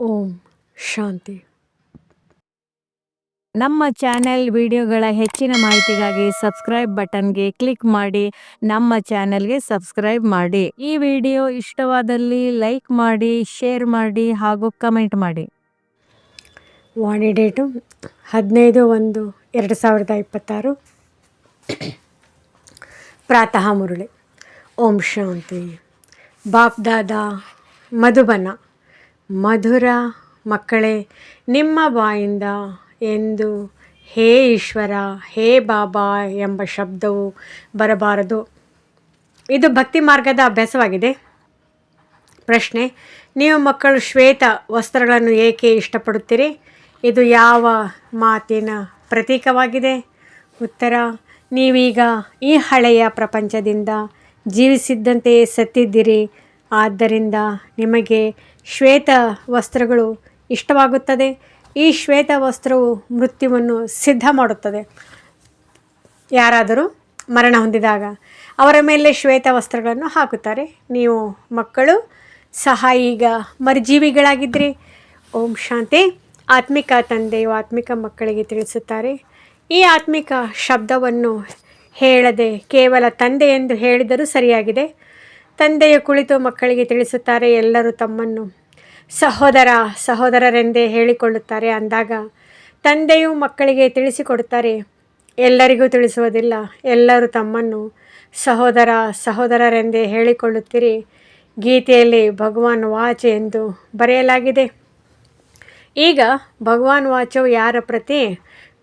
ಓಂ ಶಾಂತಿ. ನಮ್ಮ ಚಾನೆಲ್ ವಿಡಿಯೋಗಳ ಹೆಚ್ಚಿನ ಮಾಹಿತಿಗಾಗಿ ಸಬ್ಸ್ಕ್ರೈಬ್ ಬಟನ್ಗೆ ಕ್ಲಿಕ್ ಮಾಡಿ ನಮ್ಮ ಚಾನೆಲ್ಗೆ ಸಬ್ಸ್ಕ್ರೈಬ್ ಮಾಡಿ. ಈ ವಿಡಿಯೋ ಇಷ್ಟವಾದಲ್ಲಿ ಲೈಕ್ ಮಾಡಿ, ಶೇರ್ ಮಾಡಿ ಹಾಗೂ ಕಮೆಂಟ್ ಮಾಡಿ. ವಾಣಿ ಡೇಟು 15/1/2026. ಪ್ರಾತಃ ಮುರುಳಿ. ಓಂ ಶಾಂತಿ. ಬಾಪ್ ದಾದಾ ಮಧುಬನ. ಮಧುರ ಮಕ್ಕಳೇ, ನಿಮ್ಮ ಬಾಯಿಂದ ಎಂದು ಹೇ ಈಶ್ವರ, ಹೇ ಬಾಬಾ ಎಂಬ ಶಬ್ದವು ಬರಬಾರದು. ಇದು ಭಕ್ತಿ ಮಾರ್ಗದ ಅಭ್ಯಾಸವಾಗಿದೆ. ಪ್ರಶ್ನೆ: ನೀವು ಮಕ್ಕಳು ಶ್ವೇತ ವಸ್ತ್ರಗಳನ್ನು ಏಕೆ ಇಷ್ಟಪಡುತ್ತೀರಿ? ಇದು ಯಾವ ಮಾತಿನ ಪ್ರತೀಕವಾಗಿದೆ? ಉತ್ತರ: ನೀವೀಗ ಈ ಹಳೆಯ ಪ್ರಪಂಚದಿಂದ ಜೀವಿಸಿದ್ದಂತೆಯೇ ಸತ್ತಿದ್ದೀರಿ. ಆದ್ದರಿಂದ ನಿಮಗೆ ಶ್ವೇತ ವಸ್ತ್ರಗಳು ಇಷ್ಟವಾಗುತ್ತದೆ. ಈ ಶ್ವೇತ ವಸ್ತ್ರವು ಮೃತ್ಯುವನ್ನು ಸಿದ್ಧ ಮಾಡುತ್ತದೆ. ಯಾರಾದರೂ ಮರಣ ಹೊಂದಿದಾಗ ಅವರ ಮೇಲೆ ಶ್ವೇತ ವಸ್ತ್ರಗಳನ್ನು ಹಾಕುತ್ತಾರೆ. ನೀವು ಮಕ್ಕಳು ಸಹ ಈಗ ಮರುಜೀವಿಗಳಾಗಿದ್ದಿರಿ. ಓಂ ಶಾಂತಿ. ಆತ್ಮಿಕ ತಂದೆಯು ಆತ್ಮಿಕ ಮಕ್ಕಳಿಗೆ ತಿಳಿಸುತ್ತಾರೆ, ಈ ಆತ್ಮಿಕ ಶಬ್ದವನ್ನು ಹೇಳದೆ ಕೇವಲ ತಂದೆ ಎಂದು ಹೇಳಿದರೂ ಸರಿಯಾಗಿದೆ. ತಂದೆಯು ಕುಳಿತು ಮಕ್ಕಳಿಗೆ ತಿಳಿಸುತ್ತಾರೆ, ಎಲ್ಲರೂ ತಮ್ಮನ್ನು ಸಹೋದರರೆಂದೇ ಹೇಳಿಕೊಳ್ಳುತ್ತಾರೆ. ಅಂದಾಗ ತಂದೆಯು ಮಕ್ಕಳಿಗೆ ತಿಳಿಸಿಕೊಡುತ್ತಾರೆ, ಎಲ್ಲರಿಗೂ ತಿಳಿಸುವುದಿಲ್ಲ, ಎಲ್ಲರೂ ತಮ್ಮನ್ನು ಸಹೋದರರೆಂದೇ ಹೇಳಿಕೊಳ್ಳುತ್ತೀರಿ. ಗೀತೆಯಲ್ಲಿ ಭಗವಾನ್ ವಾಚ್ ಎಂದು ಬರೆಯಲಾಗಿದೆ. ಈಗ ಭಗವಾನ್ ವಾಚವು ಯಾರ ಪ್ರತಿ?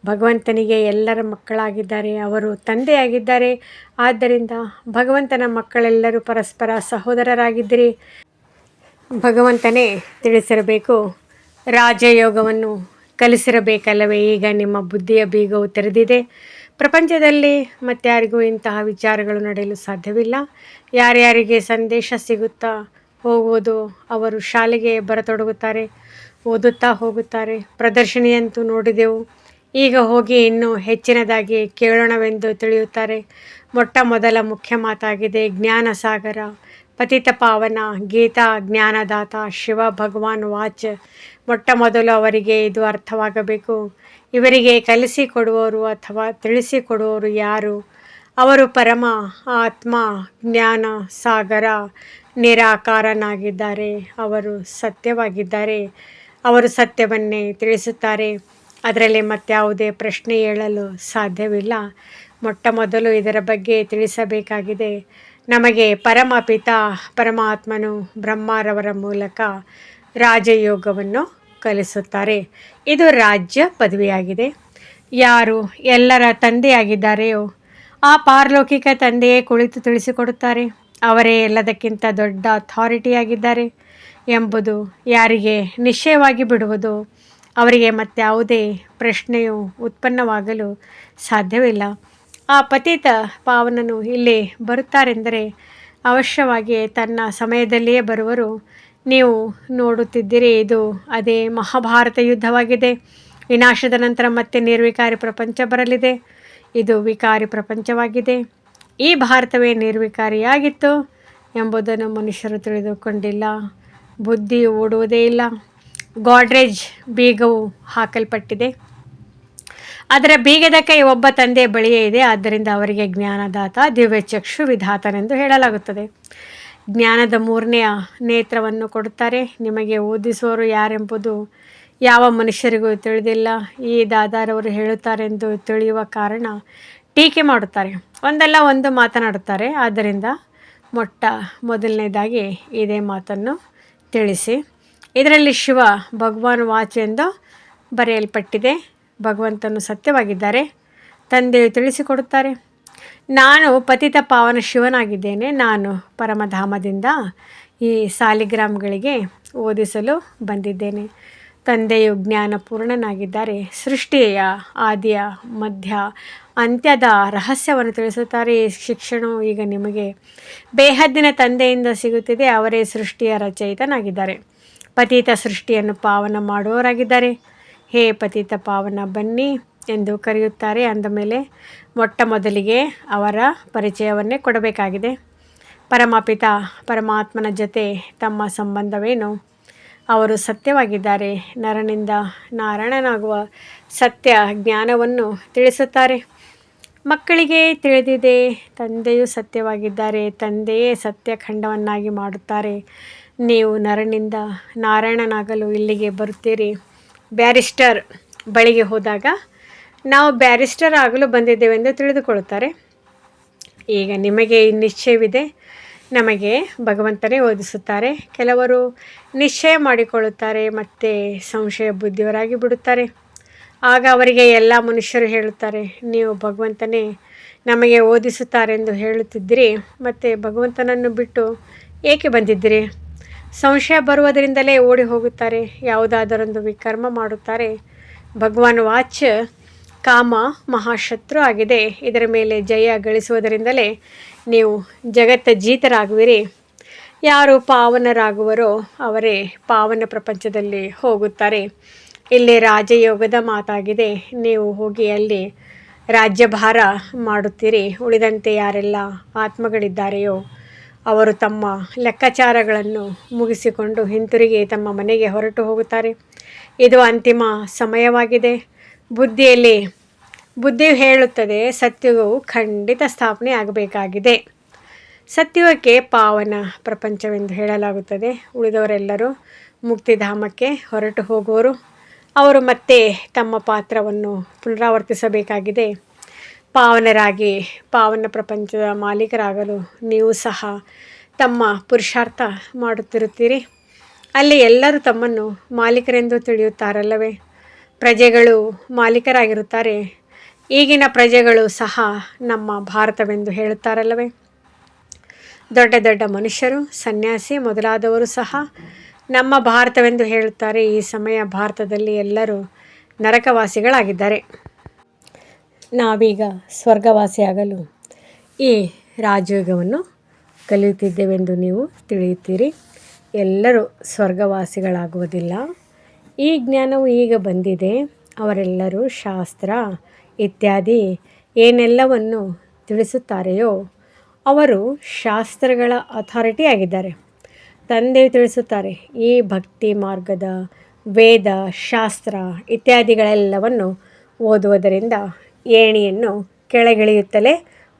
ಭಗವಂತನಿಗೆ ಎಲ್ಲರ ಮಕ್ಕಳಾಗಿದ್ದಾರೆ, ಅವರು ತಂದೆಯಾಗಿದ್ದಾರೆ. ಆದ್ದರಿಂದ ಭಗವಂತನ ಮಕ್ಕಳೆಲ್ಲರೂ ಪರಸ್ಪರ ಸಹೋದರರಾಗಿದ್ದಿರಿ. ಭಗವಂತನೇ ತಿಳಿಸಿರಬೇಕು, ರಾಜಯೋಗವನ್ನು ಕಲಿಸಿರಬೇಕಲ್ಲವೇ? ಈಗ ನಿಮ್ಮ ಬುದ್ಧಿಯ ಬೀಗವು ತೆರೆದಿದೆ. ಪ್ರಪಂಚದಲ್ಲಿ ಮತ್ತಾರಿಗೂ ಇಂತಹ ವಿಚಾರಗಳು ನಡೆಯಲು ಸಾಧ್ಯವಿಲ್ಲ. ಯಾರ್ಯಾರಿಗೆ ಸಂದೇಶ ಸಿಗುತ್ತಾ ಹೋಗುವುದು, ಅವರು ಶಾಲೆಗೆ ಬರತೊಡಗುತ್ತಾರೆ, ಓದುತ್ತಾ ಹೋಗುತ್ತಾರೆ. ಪ್ರದರ್ಶನಿಯಂತೂ ನೋಡಿದೆವು, ಈಗ ಹೋಗಿ ಇನ್ನೂ ಹೆಚ್ಚಿನದಾಗಿ ಕೇಳೋಣವೆಂದು ತಿಳಿಯುತ್ತಾರೆ. ಮೊಟ್ಟ ಮೊದಲ ಮುಖ್ಯ ಮಾತಾಗಿದೆ ಜ್ಞಾನ ಸಾಗರ, ಪತಿತ ಪಾವನ, ಗೀತಾ ಜ್ಞಾನದಾತ, ಶಿವ ಭಗವಾನ್ ವಾಚ್. ಮೊಟ್ಟ ಮೊದಲು ಅವರಿಗೆ ಇದು ಅರ್ಥವಾಗಬೇಕು. ಇವರಿಗೆ ಕಲಿಸಿಕೊಡುವವರು ಅಥವಾ ತಿಳಿಸಿಕೊಡುವವರು ಯಾರು? ಅವರು ಪರಮ ಆತ್ಮ, ಜ್ಞಾನ ಸಾಗರ, ನಿರಾಕಾರನಾಗಿದ್ದಾರೆ. ಅವರು ಸತ್ಯವಾಗಿದ್ದಾರೆ. ಅವರು ಸತ್ಯವನ್ನೇ ತಿಳಿಸುತ್ತಾರೆ. ಅದರಲ್ಲಿ ಮತ್ಯಾವುದೇ ಪ್ರಶ್ನೆ ಏಳಲು ಸಾಧ್ಯವಿಲ್ಲ. ಮೊಟ್ಟ ಮೊದಲು ಇದರ ಬಗ್ಗೆ ತಿಳಿಸಬೇಕಾಗಿದೆ. ನಮಗೆ ಪರಮಪಿತ ಪರಮಾತ್ಮನು ಬ್ರಹ್ಮರವರ ಮೂಲಕ ರಾಜಯೋಗವನ್ನು ಕಲಿಸುತ್ತಾರೆ. ಇದು ರಾಜ್ಯ ಪದವಿಯಾಗಿದೆ. ಯಾರು ಎಲ್ಲರ ತಂದೆಯಾಗಿದ್ದಾರೆಯೋ ಆ ಪಾರಲೌಕಿಕ ತಂದೆಯೇ ಕುಳಿತು ತಿಳಿಸಿಕೊಡುತ್ತಾರೆ. ಅವರೇ ಎಲ್ಲದಕ್ಕಿಂತ ದೊಡ್ಡ ಅಥಾರಿಟಿಯಾಗಿದ್ದಾರೆ ಎಂಬುದು ಯಾರಿಗೆ ನಿಶ್ಚಯವಾಗಿ ಬಿಡುವುದು, ಅವರಿಗೆ ಮತ್ಯಾವುದೇ ಪ್ರಶ್ನೆಯು ಉತ್ಪನ್ನವಾಗಲು ಸಾಧ್ಯವಿಲ್ಲ. ಆ ಪತಿತ ಪಾವನನು ಇಲ್ಲಿ ಬರುತ್ತಾರೆಂದರೆ ಅವಶ್ಯವಾಗಿ ತನ್ನ ಸಮಯದಲ್ಲಿಯೇ ಬರುವರು. ನೀವು ನೋಡುತ್ತಿದ್ದೀರಿ, ಇದು ಅದೇ ಮಹಾಭಾರತ ಯುದ್ಧವಾಗಿದೆ. ವಿನಾಶದ ನಂತರ ಮತ್ತೆ ನಿರ್ವಿಕಾರಿ ಪ್ರಪಂಚ ಬರಲಿದೆ. ಇದು ವಿಕಾರಿ ಪ್ರಪಂಚವಾಗಿದೆ. ಈ ಭಾರತವೇ ನಿರ್ವಿಕಾರಿಯಾಗಿತ್ತು ಎಂಬುದನ್ನು ಮನುಷ್ಯರು ತಿಳಿದುಕೊಂಡಿಲ್ಲ. ಬುದ್ಧಿ ಓಡುವುದೇ ಇಲ್ಲ. ಗಾಡ್ರೇಜ್ ಬೀಗವು ಹಾಕಲ್ಪಟ್ಟಿದೆ. ಅದರ ಬೀಗದ ಕೈ ಒಬ್ಬ ತಂದೆಯ ಬಳಿಯೇ ಇದೆ. ಆದ್ದರಿಂದ ಅವರಿಗೆ ಜ್ಞಾನದಾತ, ದಿವ್ಯಚಕ್ಷು ವಿಧಾತನೆಂದು ಹೇಳಲಾಗುತ್ತದೆ. ಜ್ಞಾನದ 3ನೇ ನೇತ್ರವನ್ನು ಕೊಡುತ್ತಾರೆ. ನಿಮಗೆ ಓದಿಸುವವರು ಯಾರೆಂಬುದು ಯಾವ ಮನುಷ್ಯರಿಗೂ ತಿಳಿದಿಲ್ಲ. ಈ ದಾದಾರವರು ಹೇಳುತ್ತಾರೆಂದು ತಿಳಿಯುವ ಕಾರಣ ಟೀಕೆ ಮಾಡುತ್ತಾರೆ, ಒಂದಲ್ಲ ಒಂದು ಮಾತನಾಡುತ್ತಾರೆ. ಆದ್ದರಿಂದ ಮೊಟ್ಟ ಮೊದಲನೇದಾಗಿ ಇದೇ ಮಾತನ್ನು ತಿಳಿಸಿ. ಇದರಲ್ಲಿ ಶಿವ ಭಗವಾನ್ ವಾಚ್ ಎಂದು ಬರೆಯಲ್ಪಟ್ಟಿದೆ. ಭಗವಂತನು ಸತ್ಯವಾಗಿದ್ದಾರೆ. ತಂದೆಯು ತಿಳಿಸಿಕೊಡುತ್ತಾರೆ, ನಾನು ಪತಿತ ಪಾವನ ಶಿವನಾಗಿದ್ದೇನೆ. ನಾನು ಪರಮಧಾಮದಿಂದ ಈ ಸಾಲಿಗ್ರಾಮ್ಗಳಿಗೆ ಓದಿಸಲು ಬಂದಿದ್ದೇನೆ. ತಂದೆಯು ಜ್ಞಾನಪೂರ್ಣನಾಗಿದ್ದಾರೆ. ಸೃಷ್ಟಿಯ ಆದಿಯ ಮಧ್ಯ ಅಂತ್ಯದ ರಹಸ್ಯವನ್ನು ತಿಳಿಸುತ್ತಾರೆ. ಈ ಶಿಕ್ಷಣವು ಈಗ ನಿಮಗೆ ಬೇಹದ್ದಿನ ತಂದೆಯಿಂದ ಸಿಗುತ್ತಿದೆ. ಅವರೇ ಸೃಷ್ಟಿಯ ರಚಯಿತನಾಗಿದ್ದಾರೆ. ಪತಿತ ಸೃಷ್ಟಿಯನ್ನು ಪಾವನ ಮಾಡುವವರಾಗಿದ್ದಾರೆ. ಹೇ ಪತಿತ ಪಾವನ ಬನ್ನಿ ಎಂದು ಕರೆಯುತ್ತಾರೆ. ಅಂದಮೇಲೆ ಮೊಟ್ಟ ಮೊದಲಿಗೆ ಅವರ ಪರಿಚಯವನ್ನೇ ಕೊಡಬೇಕಾಗಿದೆ. ಪರಮಪಿತ ಪರಮಾತ್ಮನ ಜೊತೆ ತಮ್ಮ ಸಂಬಂಧವೇನು? ಅವರು ಸತ್ಯವಾಗಿದ್ದಾರೆ. ನರನಿಂದ ನಾರಾಯಣನಾಗುವ ಸತ್ಯ ಜ್ಞಾನವನ್ನು ತಿಳಿಸುತ್ತಾರೆ. ಮಕ್ಕಳಿಗೆ ತಿಳಿದಿದೆ, ತಂದೆಯು ಸತ್ಯವಾಗಿದ್ದಾರೆ, ತಂದೆಯೇ ಸತ್ಯಖಂಡವನ್ನಾಗಿ ಮಾಡುತ್ತಾರೆ. ನೀವು ನರನಿಂದ ನಾರಾಯಣನಾಗಲು ಇಲ್ಲಿಗೆ ಬರುತ್ತೀರಿ. ಬ್ಯಾರಿಸ್ಟರ್ ಬಳಿಗೆ ಹೋದಾಗ ನಾವು ಬ್ಯಾರಿಸ್ಟರ್ ಆಗಲು ಬಂದಿದ್ದೇವೆಂದು ತಿಳಿದುಕೊಳ್ಳುತ್ತಾರೆ. ಈಗ ನಿಮಗೆ ನಿಶ್ಚಯವಿದೆ, ನಮಗೆ ಭಗವಂತನೇ ಓದಿಸುತ್ತಾರೆ. ಕೆಲವರು ನಿಶ್ಚಯ ಮಾಡಿಕೊಳ್ಳುತ್ತಾರೆ ಮತ್ತು ಸಂಶಯ ಬುದ್ಧಿಯವರಾಗಿ ಬಿಡುತ್ತಾರೆ. ಆಗ ಅವರಿಗೆ ಎಲ್ಲ ಮನುಷ್ಯರು ಹೇಳುತ್ತಾರೆ, ನೀವು ಭಗವಂತನೇ ನಮಗೆ ಓದಿಸುತ್ತಾರೆಂದು ಹೇಳುತ್ತಿದ್ದಿರಿ, ಮತ್ತು ಭಗವಂತನನ್ನು ಬಿಟ್ಟು ಏಕೆ ಬಂದಿದ್ದೀರಿ? ಸಂಶಯ ಬರುವುದರಿಂದಲೇ ಓಡಿ ಹೋಗುತ್ತಾರೆ, ಯಾವುದಾದರೊಂದು ವಿಕರ್ಮ ಮಾಡುತ್ತಾರೆ. ಭಗವಾನ್ ವಾಚ್, ಕಾಮ ಮಹಾಶತ್ರು ಆಗಿದೆ. ಇದರ ಮೇಲೆ ಜಯ ಗಳಿಸುವುದರಿಂದಲೇ ನೀವು ಜಗತ್ತ ಜೀತರಾಗುವಿರಿ. ಯಾರು ಪಾವನರಾಗುವರೋ ಅವರೇ ಪಾವನ ಪ್ರಪಂಚದಲ್ಲಿ ಹೋಗುತ್ತಾರೆ. ಇಲ್ಲಿ ರಾಜಯೋಗದ ಮಾತಾಗಿದೆ. ನೀವು ಹೋಗಿ ಅಲ್ಲಿ ರಾಜ್ಯಭಾರ ಮಾಡುತ್ತೀರಿ. ಉಳಿದಂತೆ ಯಾರೆಲ್ಲ ಆತ್ಮಗಳಿದ್ದಾರೆಯೋ ಅವರು ತಮ್ಮ ಲೆಕ್ಕಾಚಾರಗಳನ್ನು ಮುಗಿಸಿಕೊಂಡು ಹಿಂತಿರುಗಿ ತಮ್ಮ ಮನೆಗೆ ಹೊರಟು ಹೋಗುತ್ತಾರೆ. ಇದು ಅಂತಿಮ ಸಮಯವಾಗಿದೆ. ಬುದ್ಧಿಯು ಹೇಳುತ್ತದೆ, ಸತ್ಯುಗವು ಖಂಡಿತ ಸ್ಥಾಪನೆ ಆಗಬೇಕಾಗಿದೆ. ಸತ್ಯುಗಕ್ಕೆ ಪಾವನ ಪ್ರಪಂಚವೆಂದು ಹೇಳಲಾಗುತ್ತದೆ. ಉಳಿದವರೆಲ್ಲರೂ ಮುಕ್ತಿಧಾಮಕ್ಕೆ ಹೊರಟು ಹೋಗುವರು. ಅವರು ಮತ್ತೆ ತಮ್ಮ ಪಾತ್ರವನ್ನು ಪುನರಾವರ್ತಿಸಬೇಕಾಗಿದೆ. ಪಾವನರಾಗಿ ಪಾವನ ಪ್ರಪಂಚದ ಮಾಲೀಕರಾಗಲು ನೀವು ಸಹ ತಮ್ಮ ಪುರುಷಾರ್ಥ ಮಾಡುತ್ತಿರುತ್ತೀರಿ. ಅಲ್ಲಿ ಎಲ್ಲರೂ ತಮ್ಮನ್ನು ಮಾಲೀಕರೆಂದು ತಿಳಿಯುತ್ತಾರಲ್ಲವೇ? ಪ್ರಜೆಗಳು ಮಾಲೀಕರಾಗಿರುತ್ತಾರೆ. ಈಗಿನ ಪ್ರಜೆಗಳು ಸಹ ನಮ್ಮ ಭಾರತವೆಂದು ಹೇಳುತ್ತಾರಲ್ಲವೇ? ದೊಡ್ಡ ದೊಡ್ಡ ಮನುಷ್ಯರು, ಸನ್ಯಾಸಿ ಮೊದಲಾದವರು ಸಹ ನಮ್ಮ ಭಾರತವೆಂದು ಹೇಳುತ್ತಾರೆ. ಈ ಸಮಯ ಭಾರತದಲ್ಲಿ ಎಲ್ಲರೂ ನರಕವಾಸಿಗಳಾಗಿದ್ದಾರೆ. ನಾವೀಗ ಸ್ವರ್ಗವಾಸಿಯಾಗಲು ಈ ರಾಜಯೋಗವನ್ನು ಕಲಿಯುತ್ತಿದ್ದೇವೆಂದು ನೀವು ತಿಳಿಯುತ್ತೀರಿ. ಎಲ್ಲರೂ ಸ್ವರ್ಗವಾಸಿಗಳಾಗುವುದಿಲ್ಲ. ಈ ಜ್ಞಾನವು ಈಗ ಬಂದಿದೆ. ಅವರೆಲ್ಲರೂ ಶಾಸ್ತ್ರ ಇತ್ಯಾದಿ ಏನೆಲ್ಲವನ್ನು ತಿಳಿಸುತ್ತಾರೆಯೋ ಅವರು ಶಾಸ್ತ್ರಗಳ ಅಥಾರಿಟಿ ಆಗಿದ್ದಾರೆ. ತಂದೆಯು ತಿಳಿಸುತ್ತಾರೆ, ಈ ಭಕ್ತಿ ಮಾರ್ಗದ ವೇದ ಶಾಸ್ತ್ರ ಇತ್ಯಾದಿಗಳೆಲ್ಲವನ್ನು ಓದುವುದರಿಂದ ಏಣಿಯನ್ನು ಕೆಳಗಿಳಿಯುತ್ತಲೇ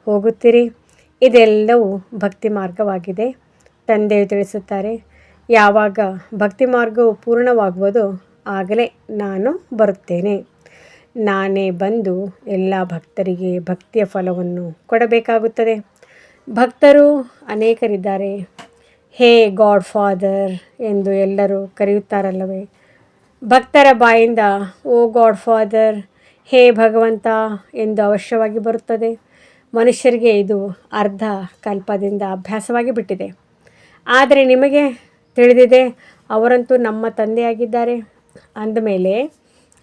ಹೋಗುತ್ತೀರಿ. ಇದೆಲ್ಲವೂ ಭಕ್ತಿ ಮಾರ್ಗವಾಗಿದೆ. ತಂದೆಯು ತಿಳಿಸುತ್ತಾರೆ, ಯಾವಾಗ ಭಕ್ತಿ ಮಾರ್ಗವು ಪೂರ್ಣವಾಗುವುದೋ ಆಗಲೇ ನಾನು ಬರುತ್ತೇನೆ. ನಾನೇ ಬಂದು ಎಲ್ಲ ಭಕ್ತರಿಗೆ ಭಕ್ತಿಯ ಫಲವನ್ನು ಕೊಡಬೇಕಾಗುತ್ತದೆ. ಭಕ್ತರು ಅನೇಕರಿದ್ದಾರೆ. ಹೇ ಗಾಡ್ ಫಾದರ್ ಎಂದು ಎಲ್ಲರೂ ಕರೆಯುತ್ತಾರಲ್ಲವೇ? ಭಕ್ತರ ಬಾಯಿಂದ ಓ ಗಾಡ್ ಫಾದರ್, ಹೇ ಭಗವಂತ ಎಂದು ಅವಶ್ಯವಾಗಿ ಬರುತ್ತದೆ. ಮನುಷ್ಯರಿಗೆ ಇದು ಅರ್ಧ ಕಲ್ಪದಿಂದ ಅಭ್ಯಾಸವಾಗಿ ಬಿಟ್ಟಿದೆ. ಆದರೆ ನಿಮಗೆ ತಿಳಿದಿದೆ, ಅವರಂತೂ ನಮ್ಮ ತಂದೆಯಾಗಿದ್ದಾರೆ. ಅಂದಮೇಲೆ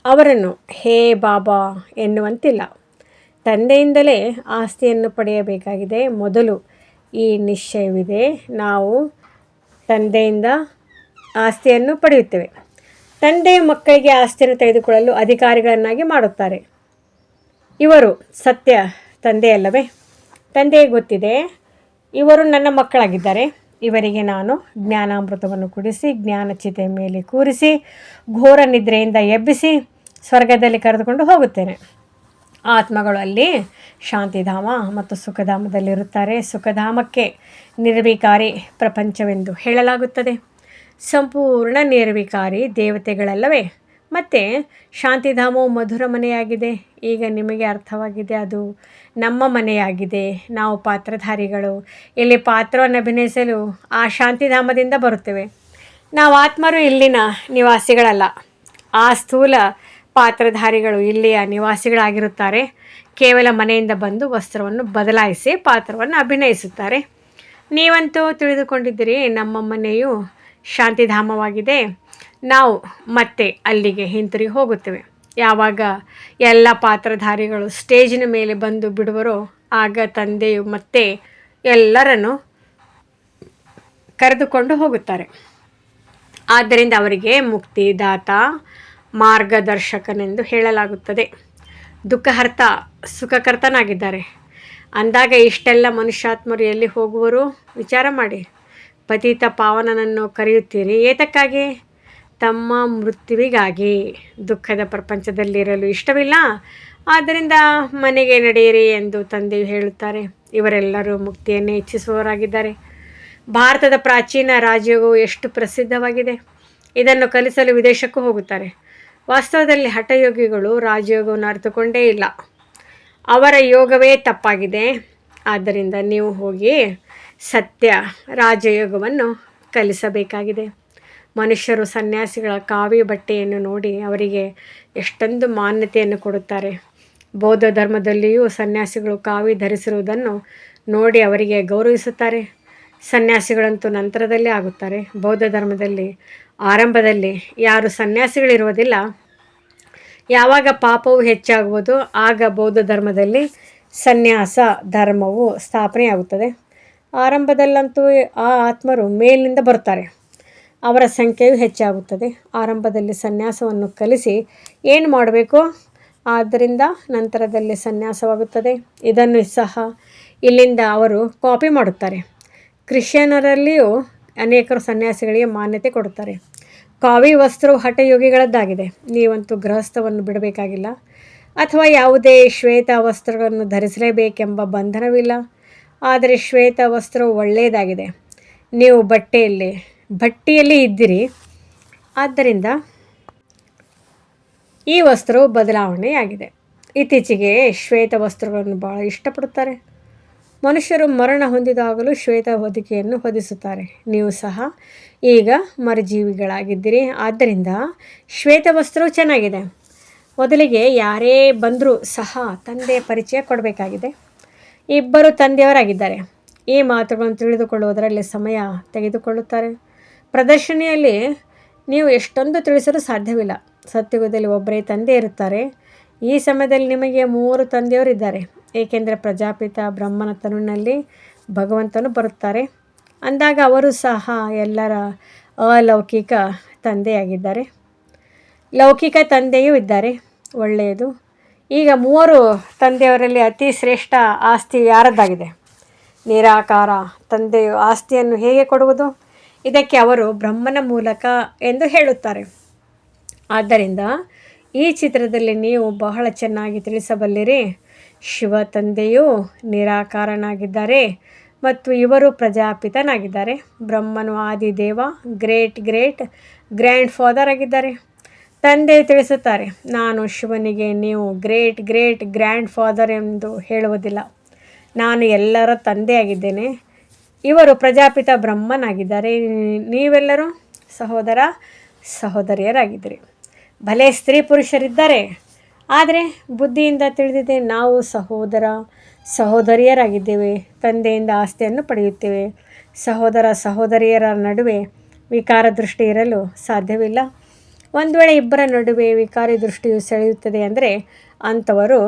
ಅವರನ್ನು ಹೇ ಬಾಬಾ ಎನ್ನುವಂತಿಲ್ಲ. ತಂದೆಯಿಂದಲೇ ಆಸ್ತಿಯನ್ನು ಪಡೆಯಬೇಕಾಗಿದೆ. ಮೊದಲು ಈ ನಿಶ್ಚಯವಿದೆ, ನಾವು ತಂದೆಯಿಂದ ಆಸ್ತಿಯನ್ನು ಪಡೆಯುತ್ತೇವೆ. ತಂದೆಯ ಮಕ್ಕಳಿಗೆ ಆಸ್ತಿಯನ್ನು ತೆಗೆದುಕೊಳ್ಳಲು ಅಧಿಕಾರಿಗಳನ್ನಾಗಿ ಮಾಡುತ್ತಾರೆ. ಇವರು ಸತ್ಯ ತಂದೆಯಲ್ಲವೇ? ತಂದೆಗೆ ಗೊತ್ತಿದೆ, ಇವರು ನನ್ನ ಮಕ್ಕಳಾಗಿದ್ದಾರೆ. ಇವರಿಗೆ ನಾನು ಜ್ಞಾನಾಮೃತವನ್ನು ಕುಡಿಸಿ, ಜ್ಞಾನಚಿತೆಯ ಮೇಲೆ ಕೂರಿಸಿ, ಘೋರ ನಿದ್ರೆಯಿಂದ ಎಬ್ಬಿಸಿ ಸ್ವರ್ಗದಲ್ಲಿ ಕರೆದುಕೊಂಡು ಹೋಗುತ್ತೇನೆ. ಆತ್ಮಗಳು ಅಲ್ಲಿ ಶಾಂತಿಧಾಮ ಮತ್ತು ಸುಖಧಾಮದಲ್ಲಿರುತ್ತಾರೆ. ಸುಖಧಾಮಕ್ಕೆ ನಿರ್ವಿಕಾರಿ ಪ್ರಪಂಚವೆಂದು ಹೇಳಲಾಗುತ್ತದೆ. ಸಂಪೂರ್ಣ ನಿರ್ವಿಕಾರಿ ದೇವತೆಗಳಲ್ಲವೇ? ಮತ್ತು ಶಾಂತಿಧಾಮವು ಮಧುರ ಮನೆಯಾಗಿದೆ. ಈಗ ನಿಮಗೆ ಅರ್ಥವಾಗಿದೆ, ಅದು ನಮ್ಮ ಮನೆಯಾಗಿದೆ. ನಾವು ಪಾತ್ರಧಾರಿಗಳು. ಇಲ್ಲಿ ಪಾತ್ರವನ್ನು ಅಭಿನಯಿಸಲು ಆ ಶಾಂತಿಧಾಮದಿಂದ ಬರುತ್ತೇವೆ. ನಾವು ಆತ್ಮರು ಇಲ್ಲಿನ ನಿವಾಸಿಗಳಲ್ಲ. ಆ ಸ್ಥೂಲ ಪಾತ್ರಧಾರಿಗಳು ಇಲ್ಲಿಯ ನಿವಾಸಿಗಳಾಗಿರುತ್ತಾರೆ. ಕೇವಲ ಮನೆಯಿಂದ ಬಂದು ವಸ್ತ್ರವನ್ನು ಬದಲಾಯಿಸಿ ಪಾತ್ರವನ್ನು ಅಭಿನಯಿಸುತ್ತಾರೆ. ನೀವಂತೂ ತಿಳಿದುಕೊಂಡಿದ್ದೀರಿ, ನಮ್ಮ ಮನೆಯು ಶಾಂತಿಧಾಮವಾಗಿದೆ. ನಾವು ಮತ್ತೆ ಅಲ್ಲಿಗೆ ಹಿಂತಿರುಗಿ ಹೋಗುತ್ತೇವೆ. ಯಾವಾಗ ಎಲ್ಲ ಪಾತ್ರಧಾರಿಗಳು ಸ್ಟೇಜಿನ ಮೇಲೆ ಬಂದು ಬಿಡುವರೋ ಆಗ ತಂದೆಯು ಮತ್ತೆ ಎಲ್ಲರನ್ನು ಕರೆದುಕೊಂಡು ಹೋಗುತ್ತಾರೆ. ಆದ್ದರಿಂದ ಅವರಿಗೆ ಮುಕ್ತಿದಾತ ಮಾರ್ಗದರ್ಶಕನೆಂದು ಹೇಳಲಾಗುತ್ತದೆ. ದುಃಖಹರ್ತ ಸುಖಕರ್ತನಾಗಿದ್ದಾರೆ. ಅಂದಾಗ ಇಷ್ಟೆಲ್ಲ ಮನುಷ್ಯಾತ್ಮರು ಎಲ್ಲಿ ಹೋಗುವರು? ವಿಚಾರ ಮಾಡಿ. ಪತಿತ ಪಾವನನನ್ನು ಕರೆಯುತ್ತೀರಿ ಏತಕ್ಕಾಗಿ? ತಮ್ಮ ಮೃತ್ಯುವಿಗಾಗಿ ದುಃಖದ ಪ್ರಪಂಚದಲ್ಲಿರಲು ಇಷ್ಟವಿಲ್ಲ. ಆದ್ದರಿಂದ ಮನೆಗೆ ನಡೆಯಿರಿ ಎಂದು ತಂದೆಯು ಹೇಳುತ್ತಾರೆ. ಇವರೆಲ್ಲರೂ ಮುಕ್ತಿಯನ್ನೇ ಇಚ್ಛಿಸುವವರಾಗಿದ್ದಾರೆ. ಭಾರತದ ಪ್ರಾಚೀನ ರಾಜಯೋಗವು ಎಷ್ಟು ಪ್ರಸಿದ್ಧವಾಗಿದೆ. ಇದನ್ನು ಕಲಿಸಲು ವಿದೇಶಕ್ಕೂ ಹೋಗುತ್ತಾರೆ. ವಾಸ್ತವದಲ್ಲಿ ಹಠಯೋಗಿಗಳು ರಾಜಯೋಗವನ್ನು ಅರಿತುಕೊಂಡೇ ಇಲ್ಲ. ಅವರ ಯೋಗವೇ ತಪ್ಪಾಗಿದೆ. ಆದ್ದರಿಂದ ನೀವು ಹೋಗಿ ಸತ್ಯ ರಾಜಯೋಗವನ್ನು ಕಲಿಸಬೇಕಾಗಿದೆ. ಮನುಷ್ಯರು ಸನ್ಯಾಸಿಗಳ ಕಾವಿ ಬಟ್ಟೆಯನ್ನು ನೋಡಿ ಅವರಿಗೆ ಎಷ್ಟೊಂದು ಮಾನ್ಯತೆಯನ್ನು ಕೊಡುತ್ತಾರೆ. ಬೌದ್ಧ ಧರ್ಮದಲ್ಲಿಯೂ ಸನ್ಯಾಸಿಗಳು ಕಾವಿ ಧರಿಸಿರುವುದನ್ನು ನೋಡಿ ಅವರಿಗೆ ಗೌರವಿಸುತ್ತಾರೆ. ಸನ್ಯಾಸಿಗಳಂತೂ ನಂತರದಲ್ಲೇ ಆಗುತ್ತಾರೆ. ಬೌದ್ಧ ಧರ್ಮದಲ್ಲಿ ಆರಂಭದಲ್ಲಿ ಯಾರು ಸನ್ಯಾಸಿಗಳಿರುವುದಿಲ್ಲ. ಯಾವಾಗ ಪಾಪವು ಹೆಚ್ಚಾಗುವುದು ಆಗ ಬೌದ್ಧ ಧರ್ಮದಲ್ಲಿ ಸನ್ಯಾಸ ಧರ್ಮವು ಸ್ಥಾಪನೆಯಾಗುತ್ತದೆ. ಆರಂಭದಲ್ಲಂತೂ ಆ ಆತ್ಮರು ಮೇಲಿನಿಂದ ಬರುತ್ತಾರೆ. ಅವರ ಸಂಖ್ಯೆಯು ಹೆಚ್ಚಾಗುತ್ತದೆ. ಆರಂಭದಲ್ಲಿ ಸನ್ಯಾಸವನ್ನು ಕಲಿಸಿ ಏನು ಮಾಡಬೇಕು, ಆದ್ದರಿಂದ ನಂತರದಲ್ಲಿ ಸನ್ಯಾಸವಾಗುತ್ತದೆ. ಇದನ್ನು ಸಹ ಇಲ್ಲಿಂದ ಅವರು ಕಾಪಿ ಮಾಡುತ್ತಾರೆ. ಕ್ರಿಶ್ಚಿಯನ್ನರಲ್ಲಿಯೂ ಅನೇಕರು ಸನ್ಯಾಸಿಗಳಿಗೆ ಮಾನ್ಯತೆ ಕೊಡುತ್ತಾರೆ. ಕಾವಿ ವಸ್ತ್ರವು ಹಠಯೋಗಿಗಳದ್ದಾಗಿದೆ. ನೀವಂತೂ ಗೃಹಸ್ಥವನ್ನು ಬಿಡಬೇಕಾಗಿಲ್ಲ ಅಥವಾ ಯಾವುದೇ ಶ್ವೇತ ವಸ್ತ್ರಗಳನ್ನು ಧರಿಸಲೇಬೇಕೆಂಬ ಬಂಧನವಿಲ್ಲ. ಆದರೆ ಶ್ವೇತ ವಸ್ತ್ರವು ಒಳ್ಳೆಯದಾಗಿದೆ. ನೀವು ಬಟ್ಟೆಯಲ್ಲಿ ಇದ್ದೀರಿ. ಆದ್ದರಿಂದ ಈ ವಸ್ತ್ರವು ಬದಲಾವಣೆಯಾಗಿದೆ. ಇತ್ತೀಚೆಗೆ ಶ್ವೇತ ವಸ್ತ್ರಗಳನ್ನು ಬಹಳ ಇಷ್ಟಪಡುತ್ತಾರೆ. ಮನುಷ್ಯರು ಮರಣ ಹೊಂದಿದಾಗಲೂ ಶ್ವೇತ ಹೊದಿಕೆಯನ್ನು ಹೊದಿಸುತ್ತಾರೆ. ನೀವು ಸಹ ಈಗ ಮರಜೀವಿಗಳಾಗಿದ್ದೀರಿ. ಆದ್ದರಿಂದ ಶ್ವೇತ ವಸ್ತ್ರವು ಚೆನ್ನಾಗಿದೆ. ಮೊದಲಿಗೆ ಯಾರೇ ಬಂದರೂ ಸಹ ತಂದೆಯ ಪರಿಚಯ ಕೊಡಬೇಕಾಗಿದೆ. ಇಬ್ಬರು ತಂದೆಯವರಾಗಿದ್ದಾರೆ. ಈ ಮಾತುಗಳನ್ನು ತಿಳಿದುಕೊಳ್ಳುವುದರಲ್ಲಿ ಸಮಯ ತೆಗೆದುಕೊಳ್ಳುತ್ತಾರೆ. ಪ್ರದರ್ಶನಿಯಲ್ಲಿ ನೀವು ಎಷ್ಟೊಂದು ತಿಳಿಸಲು ಸಾಧ್ಯವಿಲ್ಲ. ಸತ್ಯುಗದಲ್ಲಿ ಒಬ್ಬರೇ ತಂದೆ ಇರುತ್ತಾರೆ. ಈ ಸಮಯದಲ್ಲಿ ನಿಮಗೆ 3 ತಂದೆಯವರಿದ್ದಾರೆ. ಏಕೆಂದರೆ ಪ್ರಜಾಪಿತ ಬ್ರಹ್ಮನ ತನುವಿನಲ್ಲಿ ಭಗವಂತನು ಬರುತ್ತಾರೆ. ಅಂದಾಗ ಅವರು ಸಹ ಎಲ್ಲರ ಅಲೌಕಿಕ ತಂದೆಯಾಗಿದ್ದಾರೆ. ಲೌಕಿಕ ತಂದೆಯೂ ಇದ್ದಾರೆ. ಒಳ್ಳೆಯದು. ಈಗ 3 ತಂದೆಯವರಲ್ಲಿ ಅತಿ ಶ್ರೇಷ್ಠ ಆಸ್ತಿ ಯಾರದ್ದಾಗಿದೆ? ನಿರಾಕಾರ ತಂದೆಯು ಆಸ್ತಿಯನ್ನು ಹೇಗೆ ಕೊಡುವುದು? ಇದಕ್ಕೆ ಅವರು ಬ್ರಹ್ಮನ ಮೂಲಕ ಎಂದು ಹೇಳುತ್ತಾರೆ. ಆದ್ದರಿಂದ ಈ ಚಿತ್ರದಲ್ಲಿ ನೀವು ಬಹಳ ಚೆನ್ನಾಗಿ ತಿಳಿಸಬಲ್ಲಿರಿ. ಶಿವ ತಂದೆಯು ನಿರಾಕಾರನಾಗಿದ್ದಾರೆ ಮತ್ತು ಇವರು ಪ್ರಜಾಪಿತನಾಗಿದ್ದಾರೆ. ಬ್ರಹ್ಮನು ಆದಿದೇವ, ಗ್ರೇಟ್ ಗ್ರ್ಯಾಂಡ್ ಫಾದರ್ ಆಗಿದ್ದಾರೆ. ತಂದೆ ತಿಳಿಸುತ್ತಾರೆ, ನಾನು ಶಿವನಿಗೆ ನೀವು ಗ್ರೇಟ್ ಗ್ರ್ಯಾಂಡ್ ಫಾದರ್ ಎಂದು ಹೇಳುವುದಿಲ್ಲ. ನಾನು ಎಲ್ಲರ ತಂದೆಯಾಗಿದ್ದೇನೆ. ಇವರು ಪ್ರಜಾಪಿತ ಬ್ರಹ್ಮನಾಗಿದ್ದಾರೆ. ನೀವೆಲ್ಲರೂ ಸಹೋದರ ಸಹೋದರಿಯರಾಗಿದ್ದೀರಿ. ಭಲೆ ಸ್ತ್ರೀ ಪುರುಷರಿದ್ದಾರೆ, ಆದರೆ ಬುದ್ಧಿಯಿಂದ ತಿಳಿದಿದೆ ನಾವು ಸಹೋದರ ಸಹೋದರಿಯರಾಗಿದ್ದೇವೆ. ತಂದೆಯಿಂದ ಆಸ್ತಿಯನ್ನು ಪಡೆಯುತ್ತೇವೆ. ಸಹೋದರ ಸಹೋದರಿಯರ ನಡುವೆ ವಿಕಾರ ದೃಷ್ಟಿ ಇರಲು ಸಾಧ್ಯವಿಲ್ಲ. ಒಂದು ವೇಳೆ ಇಬ್ಬರ ನಡುವೆ ವಿಕಾರಿ ದೃಷ್ಟಿಯು ಸೆಳೆಯುತ್ತದೆ ಅಂದರೆ ಅಂಥವರು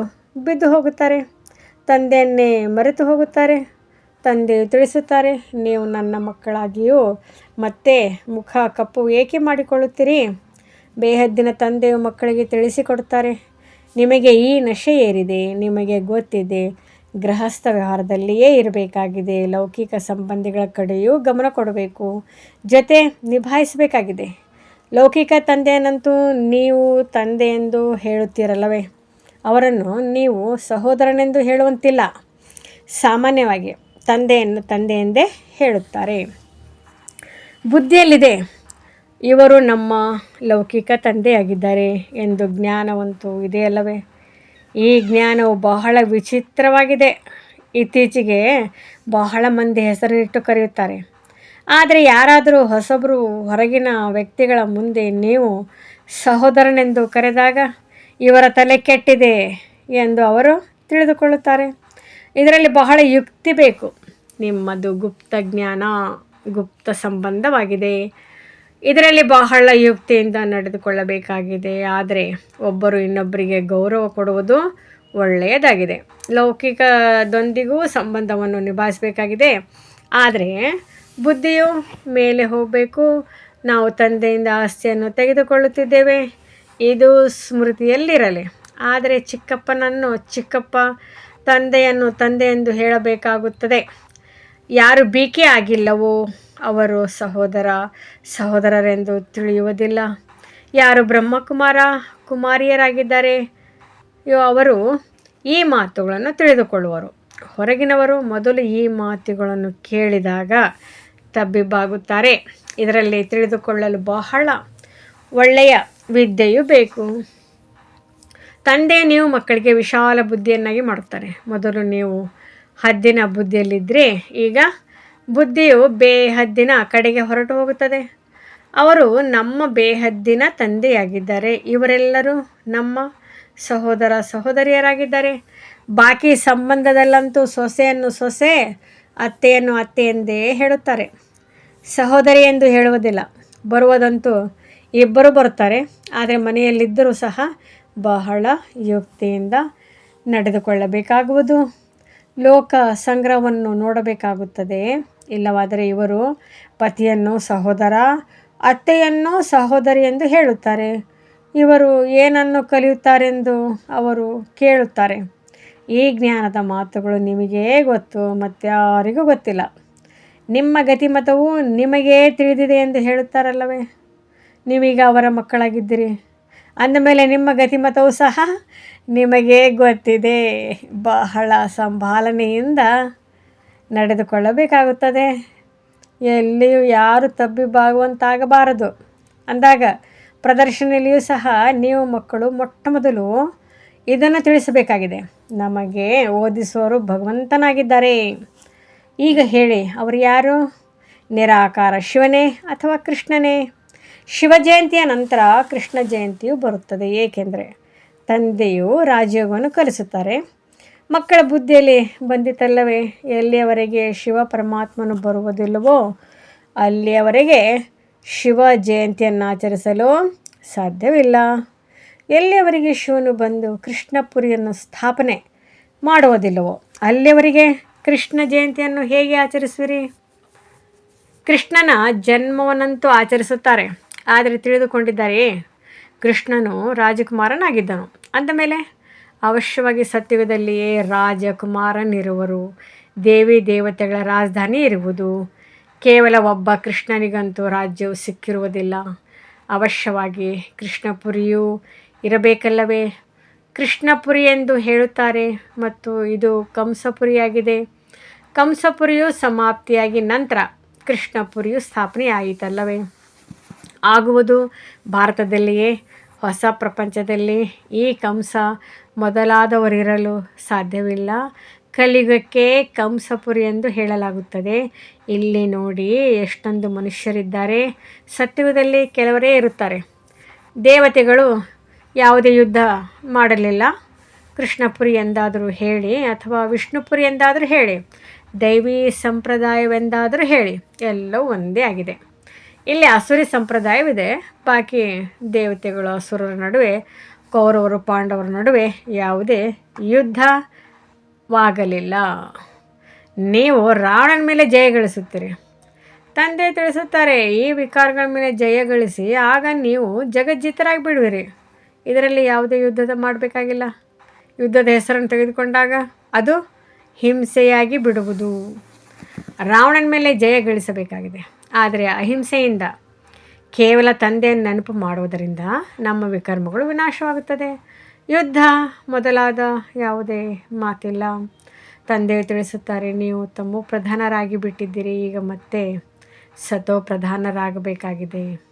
ಬಿದ್ದು ಹೋಗುತ್ತಾರೆ, ತಂದೆಯನ್ನೇ ಮರೆತು ಹೋಗುತ್ತಾರೆ. ತಂದೆಯು ತಿಳಿಸುತ್ತಾರೆ, ನೀವು ನನ್ನ ಮಕ್ಕಳಾಗಿಯೂ ಮತ್ತೆ ಮುಖ ಕಪ್ಪು ಏಕೆ ಮಾಡಿಕೊಳ್ಳುತ್ತೀರಿ? ಬೇಹದ್ದಿನ ತಂದೆಯು ಮಕ್ಕಳಿಗೆ ತಿಳಿಸಿಕೊಡುತ್ತಾರೆ, ನಿಮಗೆ ಈ ನಶೆ ಏರಿದೆ, ನಿಮಗೆ ಗೊತ್ತಿದೆ, ಗೃಹಸ್ಥ ವ್ಯವಹಾರದಲ್ಲಿಯೇ ಇರಬೇಕಾಗಿದೆ. ಲೌಕಿಕ ಸಂಬಂಧಿಗಳ ಕಡೆಯೂ ಗಮನ ಕೊಡಬೇಕು, ಜೊತೆ ನಿಭಾಯಿಸಬೇಕಾಗಿದೆ. ಲೌಕಿಕ ತಂದೆಯನ್ನಂತೂ ನೀವು ತಂದೆ ಎಂದು ಹೇಳುತ್ತೀರಲ್ಲವೇ, ಅವರನ್ನು ನೀವು ಸಹೋದರನೆಂದು ಹೇಳುವಂತಿಲ್ಲ. ಸಾಮಾನ್ಯವಾಗಿ ತಂದೆಯನ್ನು ತಂದೆ ಎಂದೇ ಹೇಳುತ್ತಾರೆ. ಬುದ್ಧಿಯಲ್ಲಿದೆ, ಇವರು ನಮ್ಮ ಲೌಕಿಕ ತಂದೆಯಾಗಿದ್ದಾರೆ ಎಂದು ಜ್ಞಾನವಂತೂ ಇದೆಯಲ್ಲವೇ. ಈ ಜ್ಞಾನವು ಬಹಳ ವಿಚಿತ್ರವಾಗಿದೆ. ಇತ್ತೀಚೆಗೆ ಬಹಳ ಮಂದಿ ಹೆಸರಿಟ್ಟು ಕರೆಯುತ್ತಾರೆ. ಆದರೆ ಯಾರಾದರೂ ಹೊಸಬರು ಹೊರಗಿನ ವ್ಯಕ್ತಿಗಳ ಮುಂದೆ ನೀವು ಸಹೋದರನೆಂದು ಕರೆದಾಗ ಇವರ ತಲೆ ಕೆಟ್ಟಿದೆ ಎಂದು ಅವರು ತಿಳಿದುಕೊಳ್ಳುತ್ತಾರೆ. ಇದರಲ್ಲಿ ಬಹಳ ಯುಕ್ತಿ ಬೇಕು. ನಿಮ್ಮದು ಗುಪ್ತ ಜ್ಞಾನ, ಗುಪ್ತ ಸಂಬಂಧವಾಗಿದೆ. ಇದರಲ್ಲಿ ಬಹಳ ಯುಕ್ತಿಯಿಂದ ನಡೆದುಕೊಳ್ಳಬೇಕಾಗಿದೆ. ಆದರೆ ಒಬ್ಬರು ಇನ್ನೊಬ್ಬರಿಗೆ ಗೌರವ ಕೊಡುವುದು ಒಳ್ಳೆಯದಾಗಿದೆ. ಲೌಕಿಕದೊಂದಿಗೂ ಸಂಬಂಧವನ್ನು ನಿಭಾಯಿಸಬೇಕಾಗಿದೆ. ಆದರೆ ಬುದ್ಧಿಯು ಮೇಲೆ ಹೋಗಬೇಕು. ನಾವು ತಂದೆಯಿಂದ ಆಸ್ತಿಯನ್ನು ತೆಗೆದುಕೊಳ್ಳುತ್ತಿದ್ದೇವೆ, ಇದು ಸ್ಮೃತಿಯಲ್ಲಿರಲಿ. ಆದರೆ ಚಿಕ್ಕಪ್ಪನನ್ನು ಚಿಕ್ಕಪ್ಪ, ತಂದೆಯನ್ನು ತಂದೆ ಎಂದು ಹೇಳಬೇಕಾಗುತ್ತದೆ. ಯಾರು ಬಿಕೆ ಆಗಿಲ್ಲವೋ ಅವರು ಸಹೋದರರೆಂದು ತಿಳಿಯುವುದಿಲ್ಲ. ಯಾರು ಬ್ರಹ್ಮಕುಮಾರ ಕುಮಾರಿಯರಾಗಿದ್ದಾರೆ ಅವರು ಈ ಮಾತುಗಳನ್ನು ತಿಳಿದುಕೊಳ್ಳುವರು. ಹೊರಗಿನವರು ಮೊದಲು ಈ ಮಾತುಗಳನ್ನು ಕೇಳಿದಾಗ ತಬ್ಬಿಬ್ಬಾಗುತ್ತಾರೆ. ಇದರಲ್ಲಿ ತಿಳಿದುಕೊಳ್ಳಲು ಬಹಳ ಒಳ್ಳೆಯ ವಿದ್ಯೆಯು ಬೇಕು. ತಂದೆ ನೀವು ಮಕ್ಕಳಿಗೆ ವಿಶಾಲ ಬುದ್ಧಿಯನ್ನಾಗಿ ಮಾಡುತ್ತಾರೆ. ಮೊದಲು ನೀವು ಹದ್ದಿನ ಬುದ್ಧಿಯಲ್ಲಿದ್ದರೆ ಈಗ ಬುದ್ಧಿಯು ಬೇಹದ್ದಿನ ಕಡೆಗೆ ಹೊರಟು ಹೋಗುತ್ತದೆ. ಅವರು ನಮ್ಮ ಬೇಹದ್ದಿನ ತಂದೆಯಾಗಿದ್ದಾರೆ. ಇವರೆಲ್ಲರೂ ನಮ್ಮ ಸಹೋದರಿಯರಾಗಿದ್ದಾರೆ. ಬಾಕಿ ಸಂಬಂಧದಲ್ಲಂತೂ ಸೊಸೆಯನ್ನು ಸೊಸೆ, ಅತ್ತೆಯನ್ನು ಅತ್ತೆ ಎಂದೇ ಹೇಳುತ್ತಾರೆ. ಸಹೋದರಿ ಎಂದು ಹೇಳುವುದಿಲ್ಲ. ಬರುವುದಂತೂ ಇಬ್ಬರು ಬರುತ್ತಾರೆ. ಆದರೆ ಮನೆಯಲ್ಲಿದ್ದರೂ ಸಹ ಬಹಳ ಯುಕ್ತಿಯಿಂದ ನಡೆದುಕೊಳ್ಳಬೇಕಾಗುವುದು. ಲೋಕ ಸಂಗ್ರಹವನ್ನು ನೋಡಬೇಕಾಗುತ್ತದೆ. ಇಲ್ಲವಾದರೆ ಇವರು ಪತಿಯನ್ನು ಸಹೋದರ, ಅತ್ತೆಯನ್ನು ಸಹೋದರಿ ಎಂದು ಹೇಳುತ್ತಾರೆ. ಇವರು ಏನನ್ನು ಕಲಿಯುತ್ತಾರೆಂದು ಅವರು ಕೇಳುತ್ತಾರೆ. ಈ ಜ್ಞಾನದ ಮಾತುಗಳು ನಿಮಗೇ ಗೊತ್ತು, ಮತ್ತಾರಿಗೂ ಗೊತ್ತಿಲ್ಲ. ನಿಮ್ಮ ಗತಿಮತವು ನಿಮಗೇ ತಿಳಿದಿದೆ ಎಂದು ಹೇಳುತ್ತಾರಲ್ಲವೇ. ನೀವೀಗ ಅವರ ಮಕ್ಕಳಾಗಿದ್ದೀರಿ ಅಂದಮೇಲೆ ನಿಮ್ಮ ಗತಿಮತವು ಸಹ ನಿಮಗೇ ಗೊತ್ತಿದೆ. ಬಹಳ ಸಂಭಾಲನೆಯಿಂದ ನಡೆದುಕೊಳ್ಳಬೇಕಾಗುತ್ತದೆ. ಎಲ್ಲಿಯೂ ಯಾರು ತಬ್ಬಿಬ್ಬಾಗುವಂತಾಗಬಾರದು. ಅಂದಾಗ ಪ್ರದರ್ಶನದಲ್ಲಿಯೂ ಸಹ ನೀವು ಮಕ್ಕಳು ಮೊಟ್ಟ ಮೊದಲು ಇದನ್ನು ತಿಳಿಸಬೇಕಾಗಿದೆ. ನಮಗೆ ಓದಿಸುವವರು ಭಗವಂತನಾಗಿದ್ದಾರೆ. ಈಗ ಹೇಳಿ, ಅವರು ಯಾರು? ನಿರಾಕಾರ ಶಿವನೇ ಅಥವಾ ಕೃಷ್ಣನೇ? ಶಿವ ಜಯಂತಿಯ ನಂತರ ಕೃಷ್ಣ ಜಯಂತಿಯು ಬರುತ್ತದೆ. ಏಕೆಂದರೆ ತಂದೆಯು ರಾಜಯೋಗವನ್ನು ಕಲಿಸುತ್ತಾರೆ. ಮಕ್ಕಳ ಬುದ್ಧಿಯಲ್ಲಿ ಬಂದಿತಲ್ಲವೇ, ಎಲ್ಲಿಯವರೆಗೆ ಶಿವ ಪರಮಾತ್ಮನು ಬರುವುದಿಲ್ಲವೋ ಅಲ್ಲಿಯವರೆಗೆ ಶಿವ ಜಯಂತಿಯನ್ನು ಆಚರಿಸಲು ಸಾಧ್ಯವಿಲ್ಲ. ಎಲ್ಲಿಯವರೆಗೆ ಶಿವನು ಬಂದು ಕೃಷ್ಣಪುರಿಯನ್ನು ಸ್ಥಾಪನೆ ಮಾಡುವುದಿಲ್ಲವೋ ಅಲ್ಲಿಯವರೆಗೆ ಕೃಷ್ಣ ಜಯಂತಿಯನ್ನು ಹೇಗೆ ಆಚರಿಸುವಿರಿ? ಕೃಷ್ಣನ ಜನ್ಮವನ್ನಂತೂ ಆಚರಿಸುತ್ತಾರೆ. ಆದರೆ ತಿಳಿದುಕೊಂಡಿದ್ದಾರೆ, ಕೃಷ್ಣನು ರಾಜಕುಮಾರನಾಗಿದ್ದನು ಅಂದಮೇಲೆ ಅವಶ್ಯವಾಗಿ ಸತ್ಯುಗದಲ್ಲಿಯೇ ರಾಜಕುಮಾರನಿರುವರು. ದೇವಿ ದೇವತೆಗಳ ರಾಜಧಾನಿ ಇರುವುದು. ಕೇವಲ ಒಬ್ಬ ಕೃಷ್ಣನಿಗಂತೂ ರಾಜ್ಯವು ಸಿಕ್ಕಿರುವುದಿಲ್ಲ. ಅವಶ್ಯವಾಗಿ ಕೃಷ್ಣಪುರಿಯೂ ಇರಬೇಕಲ್ಲವೇ. ಕೃಷ್ಣಪುರಿ ಎಂದು ಹೇಳುತ್ತಾರೆ ಮತ್ತು ಇದು ಕಂಸಪುರಿಯಾಗಿದೆ. ಕಂಸಪುರಿಯು ಸಮಾಪ್ತಿಯಾಗಿ ನಂತರ ಕೃಷ್ಣಪುರಿಯು ಸ್ಥಾಪನೆಯಾಯಿತಲ್ಲವೇ. ಆಗುವುದು ಭಾರತದಲ್ಲಿಯೇ. ಹೊಸ ಪ್ರಪಂಚದಲ್ಲಿ ಈ ಕಂಸ ಮೊದಲಾದವರಿರಲು ಸಾಧ್ಯವಿಲ್ಲ. ಕಲಿಯುಗಕ್ಕೆ ಕಂಸಪುರಿ ಎಂದು ಹೇಳಲಾಗುತ್ತದೆ. ಇಲ್ಲಿ ನೋಡಿ ಎಷ್ಟೊಂದು ಮನುಷ್ಯರಿದ್ದಾರೆ. ಸತ್ಯುಗದಲ್ಲಿ ಕೆಲವರೇ ಇರುತ್ತಾರೆ. ದೇವತೆಗಳು ಯಾವುದೇ ಯುದ್ಧ ಮಾಡಲಿಲ್ಲ. ಕೃಷ್ಣಪುರಿ ಎಂದಾದರೂ ಹೇಳಿ ಅಥವಾ ವಿಷ್ಣುಪುರಿ ಎಂದಾದರೂ ಹೇಳಿ, ದೈವಿ ಸಂಪ್ರದಾಯವೆಂದಾದರೂ ಹೇಳಿ, ಎಲ್ಲವೂ ಒಂದೇ ಆಗಿದೆ. ಇಲ್ಲಿ ಅಸುರಿ ಸಂಪ್ರದಾಯವಿದೆ. ಬಾಕಿ ದೇವತೆಗಳು ಅಸುರರ ನಡುವೆ, ಕೌರವರು ಪಾಂಡವರ ನಡುವೆ ಯಾವುದೇ ಯುದ್ಧವಾಗಲಿಲ್ಲ. ನೀವು ರಾವಣನ ಮೇಲೆ ಜಯಗಳಿಸುತ್ತೀರಿ. ತಂದೆ ತಿಳಿಸುತ್ತಾರೆ, ಈ ವಿಕಾರಗಳ ಮೇಲೆ ಜಯಗಳಿಸಿ ಆಗ ನೀವು ಜಗಜ್ಜಿತರಾಗಿ ಬಿಡುವಿರಿ. ಇದರಲ್ಲಿ ಯಾವುದೇ ಯುದ್ಧದ ಮಾಡಬೇಕಾಗಿಲ್ಲ. ಯುದ್ಧದ ಹೆಸರನ್ನು ತೆಗೆದುಕೊಂಡಾಗ ಅದು ಹಿಂಸೆಯಾಗಿ ಬಿಡುವುದು. ರಾವಣನ ಮೇಲೆ ಜಯ ಗಳಿಸಬೇಕಾಗಿದೆ. ಆದರೆ ಅಹಿಂಸೆಯಿಂದ ಕೇವಲ ತಂದೆಯನ್ನು ನೆನಪು ಮಾಡುವುದರಿಂದ ನಮ್ಮ ವಿಕರ್ಮಗಳು ವಿನಾಶವಾಗುತ್ತದೆ. ಯುದ್ಧ ಮೊದಲಾದ ಯಾವುದೇ ಮಾತಿಲ್ಲ. ತಂದೆ ತಿಳಿಸುತ್ತಾರೆ, ನೀವು ತಮೋ ಪ್ರಧಾನರಾಗಿ ಬಿಟ್ಟಿದ್ದೀರಿ. ಈಗ ಮತ್ತೆ ಸತೋ ಪ್ರಧಾನರಾಗಬೇಕಾಗಿದೆ.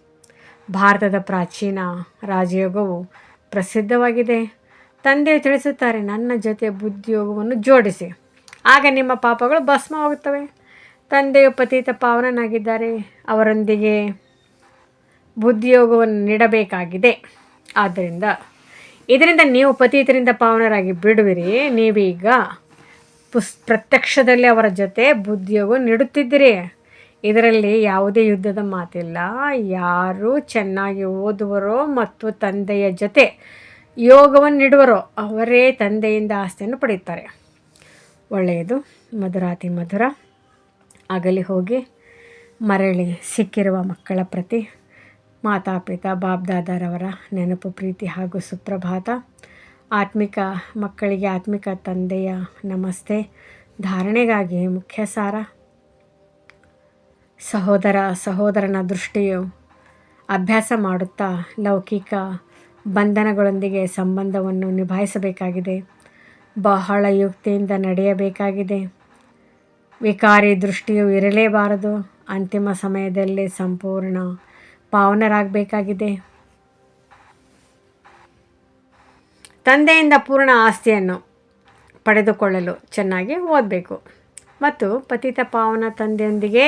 ಭಾರತದ ಪ್ರಾಚೀನ ರಾಜಯೋಗವು ಪ್ರಸಿದ್ಧವಾಗಿದೆ. ತಂದೆ ತಿಳಿಸುತ್ತಾರೆ, ನನ್ನ ಜೊತೆ ಬುದ್ಧಿಯೋಗವನ್ನು ಜೋಡಿಸಿ, ಆಗ ನಿಮ್ಮ ಪಾಪಗಳು ಭಸ್ಮವಾಗುತ್ತವೆ. ತಂದೆಯು ಪತಿತ ಪಾವನನಾಗಿದ್ದಾರೆ. ಅವರೊಂದಿಗೆ ಬುದ್ಧಿಯೋಗವನ್ನು ನೀಡಬೇಕಾಗಿದೆ. ಆದ್ದರಿಂದ ಇದರಿಂದ ನೀವು ಪತಿತರಿಂದ ಪಾವನರಾಗಿ ಬಿಡುವಿರಿ. ನೀವೀಗ ಪ್ರತ್ಯಕ್ಷದಲ್ಲಿ ಅವರ ಜೊತೆ ಬುದ್ಧಿಯೋಗ ನೀಡುತ್ತಿದ್ದೀರಿ. ಇದರಲ್ಲಿ ಯಾವುದೇ ಯುದ್ಧದ ಮಾತಿಲ್ಲ. ಯಾರು ಚೆನ್ನಾಗಿ ಓದುವರೋ ಮತ್ತು ತಂದೆಯ ಜೊತೆ ಯೋಗವನ್ನು ನೀಡುವರೋ ಅವರೇ ತಂದೆಯಿಂದ ಆಸ್ತಿಯನ್ನು ಪಡೆಯುತ್ತಾರೆ. ಒಳ್ಳೆಯದು. ಮಧುರಾತಿ ಮಧುರ. ಅಗಲಿ ಹೋಗಿ ಮರಳಿ ಸಿಕ್ಕಿರುವ ಮಕ್ಕಳ ಪ್ರತಿ ಮಾತಾಪಿತಾ ಬಾಬ್ದಾದರವರ ನೆನಪು, ಪ್ರೀತಿ ಹಾಗೂ ಸುಪ್ರಭಾತ. ಆತ್ಮಿಕ ಮಕ್ಕಳಿಗೆ ಆತ್ಮಿಕ ತಂದೆಯ ನಮಸ್ತೆ. ಧಾರಣೆಗಾಗಿ ಮುಖ್ಯ ಸಾರ. ಸಹೋದರನ ದೃಷ್ಟಿಯು ಅಭ್ಯಾಸ ಮಾಡುತ್ತಾ ಲೌಕಿಕ ಬಂಧನಗಳೊಂದಿಗೆ ಸಂಬಂಧವನ್ನು ನಿಭಾಯಿಸಬೇಕಾಗಿದೆ. ಬಹಳ ಯುಕ್ತಿಯಿಂದ ನಡೆಯಬೇಕಾಗಿದೆ. ವಿಕಾರಿ ದೃಷ್ಟಿಯು ಇರಲೇಬಾರದು. ಅಂತಿಮ ಸಮಯದಲ್ಲಿ ಸಂಪೂರ್ಣ ಪಾವನರಾಗಬೇಕಾಗಿದೆ. ತಂದೆಯಿಂದ ಪೂರ್ಣ ಆಸ್ತಿಯನ್ನು ಪಡೆದುಕೊಳ್ಳಲು ಚೆನ್ನಾಗಿ ಓದಬೇಕು ಮತ್ತು ಪತಿತ ಪಾವನ ತಂದೆಯೊಂದಿಗೆ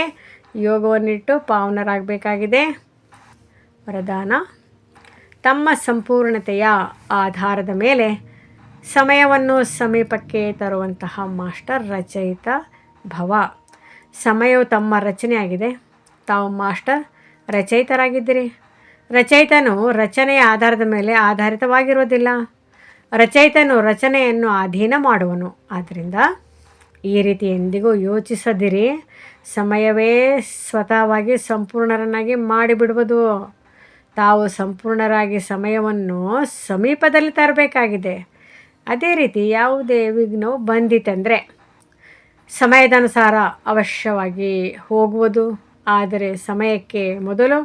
ಯೋಗವನ್ನಿಟ್ಟು ಪಾವನರಾಗಬೇಕಾಗಿದೆ. ವರದಾನ: ತಮ್ಮ ಸಂಪೂರ್ಣತೆಯ ಆಧಾರದ ಮೇಲೆ ಸಮಯವನ್ನು ಸಮೀಪಕ್ಕೆ ತರುವಂತಹ ಮಾಸ್ಟರ್ ರಚಯಿತ ಭವ. ಸಮಯವು ತಮ್ಮ ರಚನೆಯಾಗಿದೆ. ತಾವು ಮಾಸ್ಟರ್ ರಚಯಿತರಾಗಿದ್ದೀರಿ. ರಚಯಿತನು ರಚನೆಯ ಆಧಾರದ ಮೇಲೆ ಆಧಾರಿತವಾಗಿರುವುದಿಲ್ಲ. ರಚಯಿತನು ರಚನೆಯನ್ನು ಅಧೀನ ಮಾಡುವನು. ಆದ್ದರಿಂದ ಈ ರೀತಿ ಎಂದಿಗೂ ಯೋಚಿಸದಿರಿ. ಸಮಯವೇ ಸ್ವತಃವಾಗಿ ಸಂಪೂರ್ಣರನ್ನಾಗಿ ಮಾಡಿಬಿಡುವುದು. ತಾವು ಸಂಪೂರ್ಣರಾಗಿ ಸಮಯವನ್ನು ಸಮೀಪದಲ್ಲಿ ತರಬೇಕಾಗಿದೆ. ಅದೇ ರೀತಿ ಯಾವುದೇ ವಿಘ್ನವು ಬಂದಿತೆಂದರೆ ಸಮಯದನುಸಾರ ಅವಶ್ಯವಾಗಿ ಹೋಗುವುದು. ಆದರೆ ಸಮಯಕ್ಕೆ ಮೊದಲು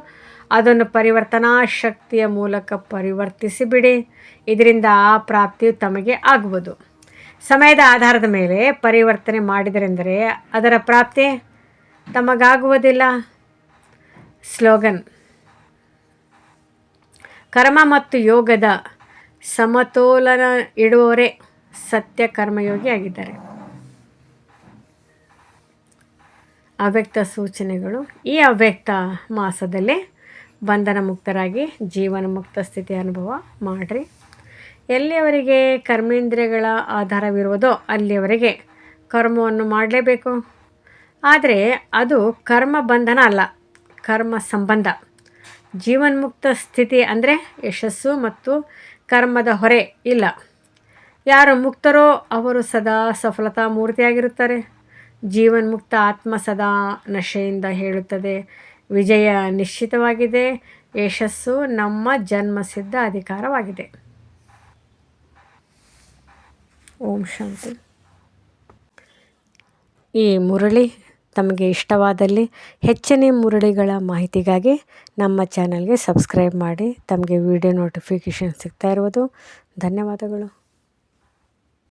ಅದನ್ನು ಪರಿವರ್ತನಾ ಶಕ್ತಿಯ ಮೂಲಕ ಪರಿವರ್ತಿಸಿಬಿಡಿ. ಇದರಿಂದ ಆ ಪ್ರಾಪ್ತಿಯು ತಮಗೆ ಆಗುವುದು. ಸಮಯದ ಆಧಾರದ ಮೇಲೆ ಪರಿವರ್ತನೆ ಮಾಡಿದರೆಂದರೆ ಅದರ ಪ್ರಾಪ್ತಿ ತಮಗಾಗುವುದಿಲ್ಲ. ಸ್ಲೋಗನ್: ಕರ್ಮ ಮತ್ತು ಯೋಗದ ಸಮತೋಲನ ಇಡುವವರೇ ಸತ್ಯ ಕರ್ಮಯೋಗಿ ಆಗಿದ್ದಾರೆ. ಅವ್ಯಕ್ತ ಸೂಚನೆಗಳು: ಈ ಅವ್ಯಕ್ತ ಮಾಸದಲ್ಲಿ ಬಂಧನ ಮುಕ್ತರಾಗಿ ಜೀವನ ಮುಕ್ತ ಸ್ಥಿತಿ ಅನುಭವ ಮಾಡಿರಿ. ಎಲ್ಲಿಯವರೆಗೆ ಕರ್ಮೇಂದ್ರಿಯಗಳ ಆಧಾರವಿರುವುದೋ ಅಲ್ಲಿಯವರೆಗೆ ಕರ್ಮವನ್ನು ಮಾಡಲೇಬೇಕು. ಆದರೆ ಅದು ಕರ್ಮ ಬಂಧನ ಅಲ್ಲ, ಕರ್ಮ ಸಂಬಂಧ. ಜೀವನ್ಮುಕ್ತ ಸ್ಥಿತಿ ಅಂದರೆ ಯಶಸ್ಸು ಮತ್ತು ಕರ್ಮದ ಹೊರೆ ಇಲ್ಲ. ಯಾರು ಮುಕ್ತರೋ ಅವರು ಸದಾ ಸಫಲತಾ ಮೂರ್ತಿಯಾಗಿರುತ್ತಾರೆ. ಜೀವನ್ಮುಕ್ತ ಆತ್ಮ ಸದಾ ನಶೆಯಿಂದ ಹೇಳುತ್ತದೆ, ವಿಜಯ ನಿಶ್ಚಿತವಾಗಿದೆ. ಯಶಸ್ಸು ನಮ್ಮ ಜನ್ಮಸಿದ್ಧ ಅಧಿಕಾರವಾಗಿದೆ. ಓಂ ಶಾಂತಿ. ಈ ಮುರಳಿ ತಮಗೆ ಇಷ್ಟವಾದಲ್ಲಿ ಹೆಚ್ಚಿನ ಮುರಳಿಗಳ ಮಾಹಿತಿಗಾಗಿ ನಮ್ಮ ಚಾನಲ್ಗೆ ಸಬ್ಸ್ಕ್ರೈಬ್ ಮಾಡಿ. ತಮಗೆ ವಿಡಿಯೋ ನೋಟಿಫಿಕೇಷನ್ ಸಿಗ್ತಾ ಇರುವುದು. ಧನ್ಯವಾದಗಳು.